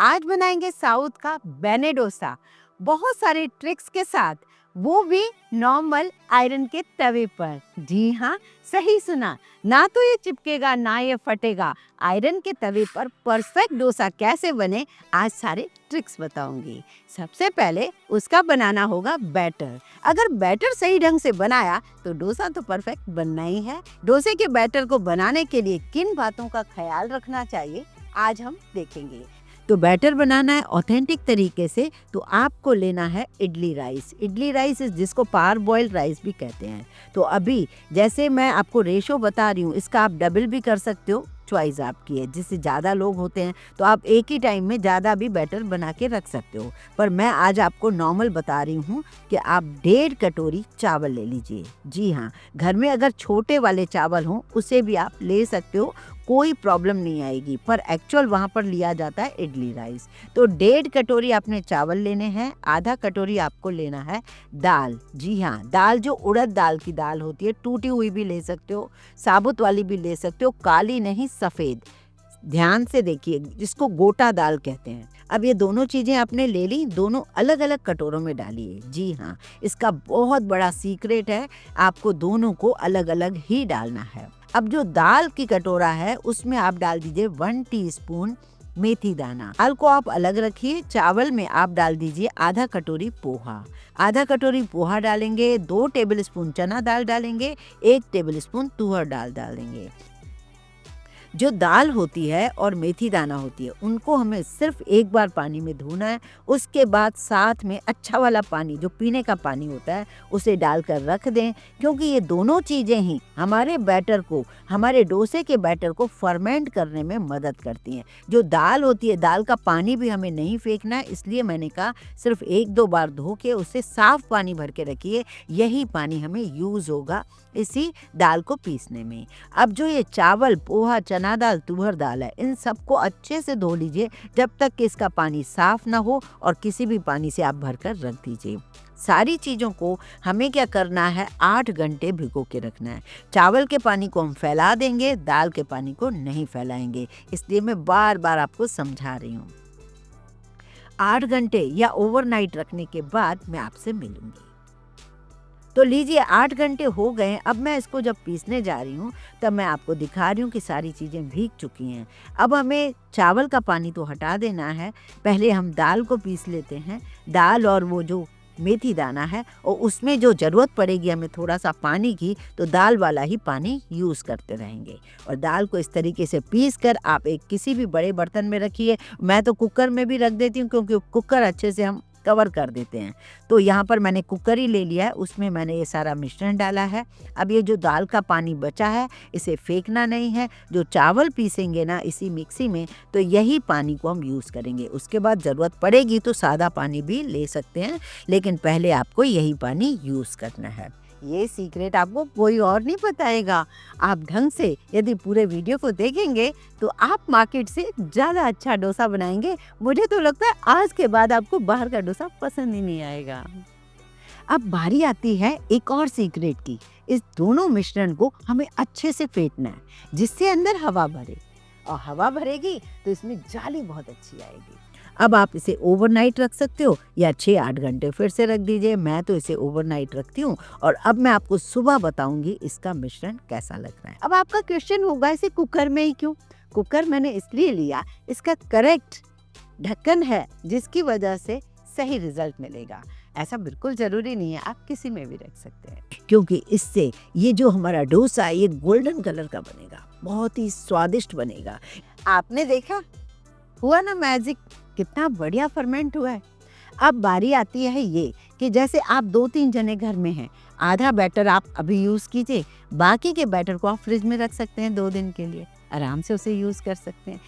आज बनाएंगे साउथ का बेने डोसा, बहुत सारे ट्रिक्स के साथ, वो भी नॉर्मल आयरन के तवे पर। जी हाँ, सही सुना, ना तो ये चिपकेगा ना ये फटेगा। आयरन के तवे पर परफेक्ट डोसा कैसे बने, आज सारे ट्रिक्स बताऊंगी। सबसे पहले उसका बनाना होगा बैटर। अगर बैटर सही ढंग से बनाया तो डोसा तो परफेक्ट बनना ही है। डोसे के बैटर को बनाने के लिए किन बातों का ख्याल रखना चाहिए, आज हम देखेंगे। तो बैटर बनाना है ऑथेंटिक तरीके से, तो आपको लेना है इडली राइस। इडली राइस जिसको पार बॉयल राइस भी कहते हैं। तो अभी जैसे मैं आपको रेशो बता रही हूँ, इसका आप डबल भी कर सकते हो, चॉइस आपकी है। जिससे ज़्यादा लोग होते हैं तो आप एक ही टाइम में ज़्यादा भी बैटर बना के रख सकते हो, पर मैं आज आपको नॉर्मल बता रही हूँ कि आप 1.5 कटोरी चावल ले लीजिए। जी हाँ, घर में अगर छोटे वाले चावल हों उसे भी आप ले सकते हो, कोई प्रॉब्लम नहीं आएगी, पर एक्चुअल वहाँ पर लिया जाता है इडली राइस। तो 1.5 कटोरी आपने चावल लेने हैं, आधा कटोरी आपको लेना है दाल। जी हाँ, दाल जो उड़द दाल की दाल होती है, टूटी हुई भी ले सकते हो, साबुत वाली भी ले सकते हो, काली नहीं सफ़ेद। ध्यान से देखिए, जिसको गोटा दाल कहते हैं। अब ये दोनों चीज़ें आपने ले ली, दोनों अलग अलग कटोरों में डालिए। जी हाँ, इसका बहुत बड़ा सीक्रेट है, आपको दोनों को अलग अलग ही डालना है। अब जो दाल की कटोरा है उसमें आप डाल दीजिए 1 टीस्पून मेथी दाना। दाल को आप अलग रखिए। चावल में आप डाल दीजिए आधा कटोरी पोहा। आधा कटोरी पोहा डालेंगे, 2 टेबलस्पून चना दाल डालेंगे, 1 टेबलस्पून तुअर दाल डालेंगे। जो दाल होती है और मेथी दाना होती है, उनको हमें सिर्फ एक बार पानी में धोना है। उसके बाद साथ में अच्छा वाला पानी, जो पीने का पानी होता है, उसे डालकर रख दें, क्योंकि ये दोनों चीज़ें ही हमारे बैटर को, हमारे डोसे के बैटर को फर्मेंट करने में मदद करती हैं। जो दाल होती है, दाल का पानी भी हमें नहीं फेंकना है, इसलिए मैंने कहा सिर्फ 1-2 बार धो के उसे साफ पानी भर के रखिए। यही पानी हमें यूज़ होगा इसी दाल को पीसने में। अब जो ये चावल, पोहा, चना दाल, तुअर दाल है, इन सबको अच्छे से धो लीजिए जब तक कि इसका पानी साफ ना हो, और किसी भी पानी से आप भरकर रख दीजिए। सारी चीज़ों को हमें क्या करना है, 8 घंटे भिगो के रखना है। चावल के पानी को हम फैला देंगे, दाल के पानी को नहीं फैलाएंगे, इसलिए मैं बार बार आपको समझा रही हूँ। 8 घंटे या ओवरनाइट रखने के बाद मैं आपसे मिलूंगी। तो लीजिए, 8 घंटे हो गए। अब मैं इसको जब पीसने जा रही हूँ तब मैं आपको दिखा रही हूँ कि सारी चीज़ें भीग चुकी हैं। अब हमें चावल का पानी तो हटा देना है, पहले हम दाल को पीस लेते हैं। दाल और वो जो मेथी दाना है, और उसमें जो ज़रूरत पड़ेगी हमें थोड़ा सा पानी की, तो दाल वाला ही पानी यूज़ करते रहेंगे। और दाल को इस तरीके से पीस कर आप एक किसी भी बड़े बर्तन में रखिए। मैं तो कुकर में भी रख देती हूँ, क्योंकि कुकर अच्छे से हम कवर कर देते हैं। तो यहाँ पर मैंने कुकर ही ले लिया है, उसमें मैंने ये सारा मिश्रण डाला है। अब ये जो दाल का पानी बचा है, इसे फेंकना नहीं है। जो चावल पीसेंगे ना इसी मिक्सी में, तो यही पानी को हम यूज़ करेंगे। उसके बाद ज़रूरत पड़ेगी तो सादा पानी भी ले सकते हैं, लेकिन पहले आपको यही पानी यूज़ करना है। ये सीक्रेट आपको कोई और नहीं बताएगा। आप ढंग से यदि पूरे वीडियो को देखेंगे तो आप मार्केट से ज़्यादा अच्छा डोसा बनाएंगे। मुझे तो लगता है आज के बाद आपको बाहर का डोसा पसंद ही नहीं आएगा। अब बारी आती है एक और सीक्रेट की। इस दोनों मिश्रण को हमें अच्छे से फेंटना है, जिससे अंदर हवा भरे, और हवा भरेगी तो इसमें जाली बहुत अच्छी आएगी। अब आप इसे ओवरनाइट रख सकते हो या 6-8 घंटे फिर से रख दीजिए। मैं तो इसे ओवरनाइट रखती हूँ, और अब मैं आपको सुबह बताऊंगी इसका मिश्रण कैसा लग रहा है। अब आपका क्वेश्चन होगा, इसे कुकर में ही क्यों? कुकर मैंने इसलिए लिया, इसका करेक्ट ढक्कन है, जिसकी वजह से सही रिजल्ट मिलेगा। ऐसा बिल्कुल ज़रूरी नहीं है, आप किसी में भी रख सकते हैं, क्योंकि इससे ये जो हमारा डोसा है, ये गोल्डन कलर का बनेगा, बहुत ही स्वादिष्ट बनेगा। आपने देखा, हुआ ना मैजिक, कितना बढ़िया फर्मेंट हुआ है। अब बारी आती है ये कि जैसे आप 2-3 जने घर में हैं, आधा बैटर आप अभी यूज़ कीजिए, बाकी के बैटर को आप फ्रिज में रख सकते हैं 2 दिन के लिए, आराम से उसे यूज़ कर सकते हैं।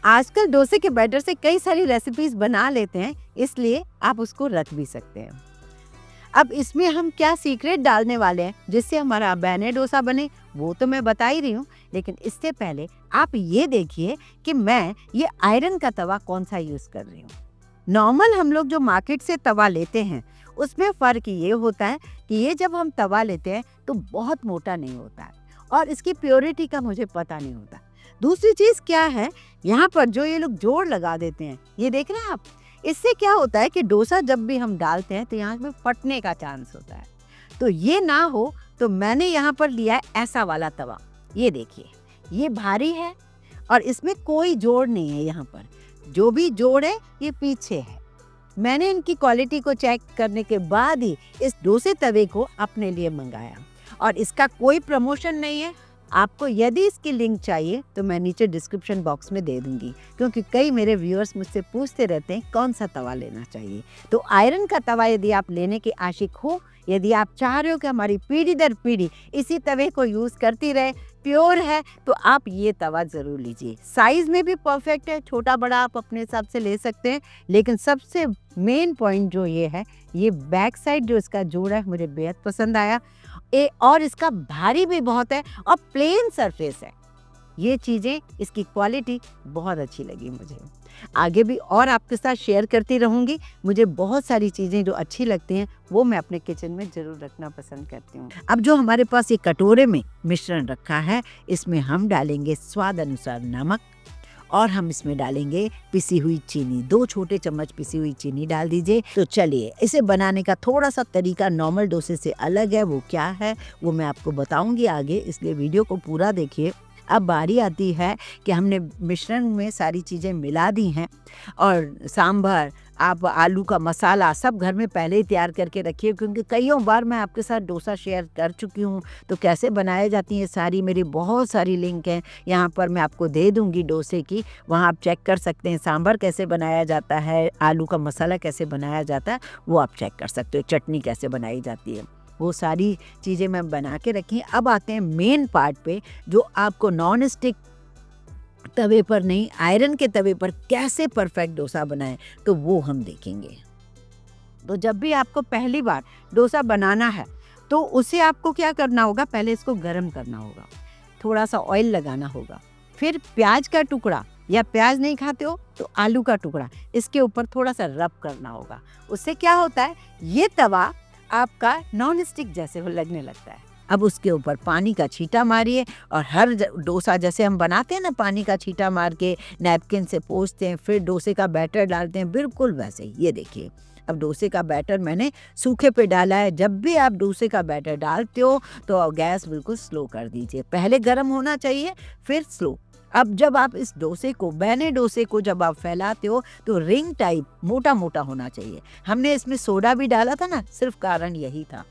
आजकल डोसे के बैटर से कई सारी रेसिपीज बना लेते हैं, इसलिए आप उसको रख भी सकते हैं। अब इसमें हम क्या सीक्रेट डालने वाले हैं जिससे हमारा बेने डोसा बने, वो तो मैं बता ही रही हूँ, लेकिन इससे पहले आप ये देखिए कि मैं ये आयरन का तवा कौन सा यूज़ कर रही हूँ। नॉर्मल हम लोग जो मार्केट से तवा लेते हैं, उसमें फ़र्क ये होता है कि ये जब हम तवा लेते हैं तो बहुत मोटा नहीं होता है, और इसकी प्योरिटी का मुझे पता नहीं होता। दूसरी चीज़ क्या है, यहाँ पर जो ये लोग जोड़ लगा देते हैं, ये देख रहे हैं आप, इससे क्या होता है कि डोसा जब भी हम डालते हैं तो यहाँ पे फटने का चांस होता है। तो ये ना हो तो मैंने यहाँ पर लिया है ऐसा वाला तवा। ये देखिए, ये भारी है और इसमें कोई जोड़ नहीं है। यहाँ पर जो भी जोड़ है ये पीछे है। मैंने इनकी क्वालिटी को चेक करने के बाद ही इस डोसे तवे को अपने लिए मंगाया और इसका कोई प्रमोशन नहीं है। आपको यदि इसकी लिंक चाहिए तो मैं नीचे डिस्क्रिप्शन बॉक्स में दे दूंगी, क्योंकि कई मेरे व्यूअर्स मुझसे पूछते रहते हैं कौन सा तवा लेना चाहिए। तो आयरन का तवा यदि आप लेने के आशिक हो, यदि आप चाह रहे हो कि हमारी पीढ़ी दर पीढ़ी इसी तवे को यूज़ करती रहे, प्योर है, तो आप ये तवा ज़रूर लीजिए। साइज़ में भी परफेक्ट है, छोटा बड़ा आप अपने हिसाब से ले सकते हैं। लेकिन सबसे मेन पॉइंट जो ये है, ये बैक साइड जो इसका जोड़ है मुझे बेहद पसंद आया। और इसका भारी भी बहुत है और प्लेन सरफेस है। ये चीज़ें, इसकी क्वालिटी बहुत अच्छी लगी मुझे। आगे भी और आपके साथ शेयर करती रहूँगी। मुझे बहुत सारी चीज़ें जो अच्छी लगती हैं वो मैं अपने किचन में ज़रूर रखना पसंद करती हूँ। अब जो हमारे पास ये कटोरे में मिश्रण रखा है, इसमें हम डालेंगे स्वाद अनुसार नमक और हम इसमें डालेंगे पिसी हुई चीनी। 2 छोटे चम्मच पिसी हुई चीनी डाल दीजिए। तो चलिए, इसे बनाने का थोड़ा सा तरीका नॉर्मल डोसे से अलग है। वो क्या है वो मैं आपको बताऊंगी आगे, इसलिए वीडियो को पूरा देखिए। अब बारी आती है कि हमने मिश्रण में सारी चीज़ें मिला दी हैं और सांभर, आप आलू का मसाला सब घर में पहले ही तैयार करके रखिए, क्योंकि कईयों बार मैं आपके साथ डोसा शेयर कर चुकी हूँ। तो कैसे बनाए जाती हैं सारी, मेरी बहुत सारी लिंक हैं यहाँ पर, मैं आपको दे दूँगी डोसे की, वहाँ आप चेक कर सकते हैं। सांभर कैसे बनाया जाता है, आलू का मसाला कैसे बनाया जाता है, वो आप चेक कर सकते हो। चटनी कैसे बनाई जाती है, वो सारी चीज़ें मैं बना के रखी। अब आते हैं मेन पार्ट पे, जो आपको नॉन स्टिक तवे पर नहीं, आयरन के तवे पर कैसे परफेक्ट डोसा बनाएं, तो वो हम देखेंगे। तो जब भी आपको पहली बार डोसा बनाना है तो उसे आपको क्या करना होगा, पहले इसको गर्म करना होगा, थोड़ा सा ऑयल लगाना होगा, फिर प्याज का टुकड़ा, या प्याज नहीं खाते हो तो आलू का टुकड़ा, इसके ऊपर थोड़ा सा रब करना होगा। उससे क्या होता है, ये तवा आपका नॉन स्टिक जैसे वो लगने लगता है। अब उसके ऊपर पानी का छींटा मारिए और हर डोसा जैसे हम बनाते हैं ना, पानी का छींटा मार के नैपकिन से पोंछते हैं, फिर डोसे का बैटर डालते हैं, बिल्कुल वैसे ही। ये देखिए, अब डोसे का बैटर मैंने सूखे पे डाला है। जब भी आप डोसे का बैटर डालते हो तो गैस बिल्कुल स्लो कर दीजिए, पहले गर्म होना चाहिए फिर स्लो। अब जब आप इस डोसे को, बैने डोसे को जब आप फैलाते हो तो रिंग टाइप मोटा मोटा होना चाहिए। हमने इसमें सोडा भी डाला था ना, सिर्फ कारण यही था।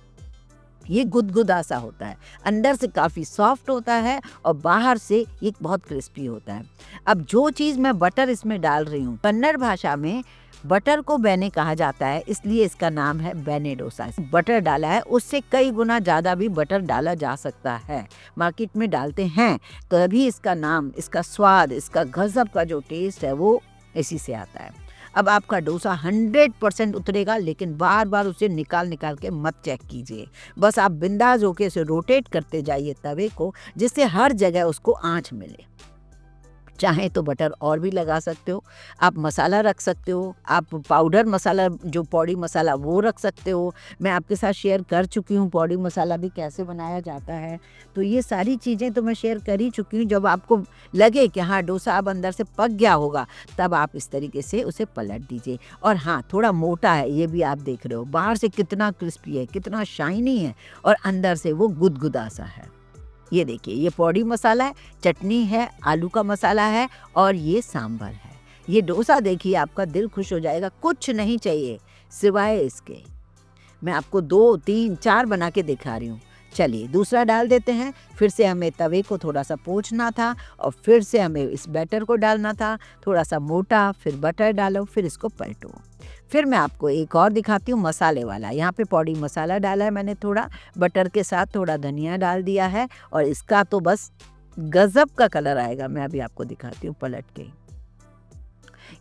ये गुदगुदा सा होता है, अंदर से काफ़ी सॉफ्ट होता है और बाहर से ये बहुत क्रिस्पी होता है। अब जो चीज़ मैं बटर इसमें डाल रही हूँ, कन्नड़ भाषा में बटर को बेने कहा जाता है, इसलिए इसका नाम है बेने डोसा। बटर डाला है, उससे कई गुना ज़्यादा भी बटर डाला जा सकता है, मार्केट में डालते हैं, तो अभी इसका नाम, इसका स्वाद, इसका गजब का जो टेस्ट है वो इसी से आता है। अब आपका डोसा 100% उतरेगा, लेकिन बार बार उसे निकाल निकाल के मत चेक कीजिए। बस आप बिंदास होके उसे रोटेट करते जाइए तवे को, जिससे हर जगह उसको आँच मिले। चाहें तो बटर और भी लगा सकते हो, आप मसाला रख सकते हो, आप पाउडर मसाला जो पौड़ी मसाला वो रख सकते हो। मैं आपके साथ शेयर कर चुकी हूँ पौड़ी मसाला भी कैसे बनाया जाता है। तो ये सारी चीज़ें तो मैं शेयर कर ही चुकी हूँ। जब आपको लगे कि हाँ डोसा अब अंदर से पक गया होगा, तब आप इस तरीके से उसे पलट दीजिए। और हाँ, थोड़ा मोटा है, ये भी आप देख रहे हो, बाहर से कितना क्रिस्पी है, कितना शाइनी है, और अंदर से वो गुदगुदा सा है। ये देखिए, ये पौड़ी मसाला है, चटनी है, आलू का मसाला है और ये सांभर है। ये डोसा देखिए, आपका दिल खुश हो जाएगा। कुछ नहीं चाहिए सिवाय इसके। मैं आपको 2, 3, 4 बना के दिखा रही हूँ। चलिए दूसरा डाल देते हैं। फिर से हमें तवे को थोड़ा सा पोंछना था और फिर से हमें इस बैटर को डालना था, थोड़ा सा मोटा, फिर बटर डालो, फिर इसको पलटो। फिर मैं आपको एक और दिखाती हूँ मसाले वाला। यहाँ पे पौड़ी मसाला डाला है मैंने, थोड़ा बटर के साथ थोड़ा धनिया डाल दिया है और इसका तो बस गजब का कलर आएगा। मैं अभी आपको दिखाती हूँ पलट के।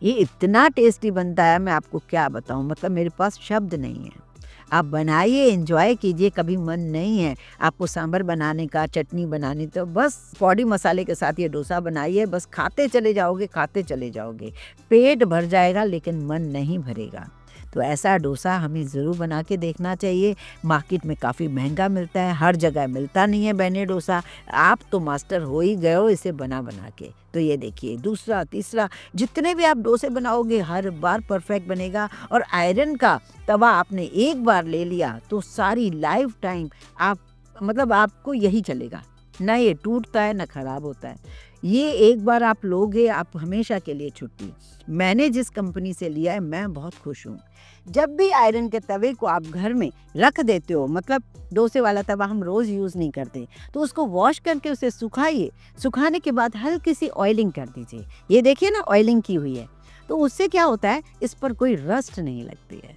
ये इतना टेस्टी बनता है, मैं आपको क्या बताऊँ, मतलब मेरे पास शब्द नहीं है। आप बनाइए, एंजॉय कीजिए। कभी मन नहीं है आपको सांभर बनाने का, चटनी बनानी, तो बस पौड़ी मसाले के साथ ये डोसा बनाइए, बस खाते चले जाओगे, खाते चले जाओगे, पेट भर जाएगा लेकिन मन नहीं भरेगा। तो ऐसा डोसा हमें ज़रूर बना के देखना चाहिए। मार्केट में काफ़ी महंगा मिलता है, हर जगह मिलता नहीं है बेने डोसा। आप तो मास्टर हो ही गए हो इसे बना बना के। तो ये देखिए दूसरा तीसरा जितने भी आप डोसे बनाओगे हर बार परफेक्ट बनेगा। और आयरन का तवा आपने एक बार ले लिया तो सारी लाइफ टाइम आप मतलब आपको यही चलेगा, ना ये टूटता है ना खराब होता है। ये एक बार आप लोगे आप हमेशा के लिए छुट्टी। मैंने जिस कंपनी से लिया है मैं बहुत खुश हूँ। जब भी आयरन के तवे को आप घर में रख देते हो, मतलब डोसे वाला तवा हम रोज़ यूज़ नहीं करते, तो उसको वॉश करके उसे सुखाइए। सुखाने के बाद हल्की सी ऑयलिंग कर दीजिए। ये देखिए ना ऑयलिंग की हुई है, तो उससे क्या होता है इस पर कोई रस्ट नहीं लगती है।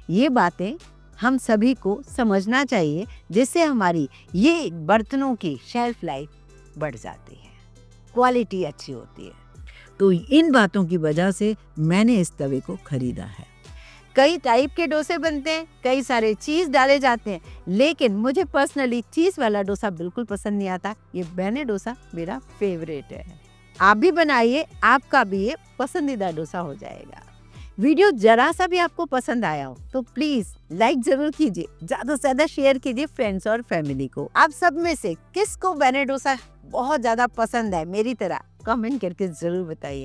ये बातें हम सभी को समझना चाहिए, जिससे हमारी ये बर्तनों की शेल्फ लाइफ बढ़ जाती है, क्वालिटी अच्छी होती है। तो इन बातों की वजह से मैंने इस तवे को खरीदा है। कई टाइप के डोसे बनते हैं, कई सारे चीज़ डाले जाते हैं, लेकिन मुझे पर्सनली चीज़ वाला डोसा बिल्कुल पसंद नहीं आता। ये बेने डोसा मेरा फेवरेट है। आप भी बनाइए, आपका भी ये पसंदीदा डोसा हो जाएगा। वीडियो जरा सा भी आपको पसंद आया हो तो प्लीज़ लाइक ज़रूर कीजिए, ज़्यादा से ज़्यादा शेयर कीजिए फ्रेंड्स और फैमिली को। आप सब में से किसको बेने डोसा बहुत ज़्यादा पसंद है मेरी तरह, कमेंट करके ज़रूर बताइए।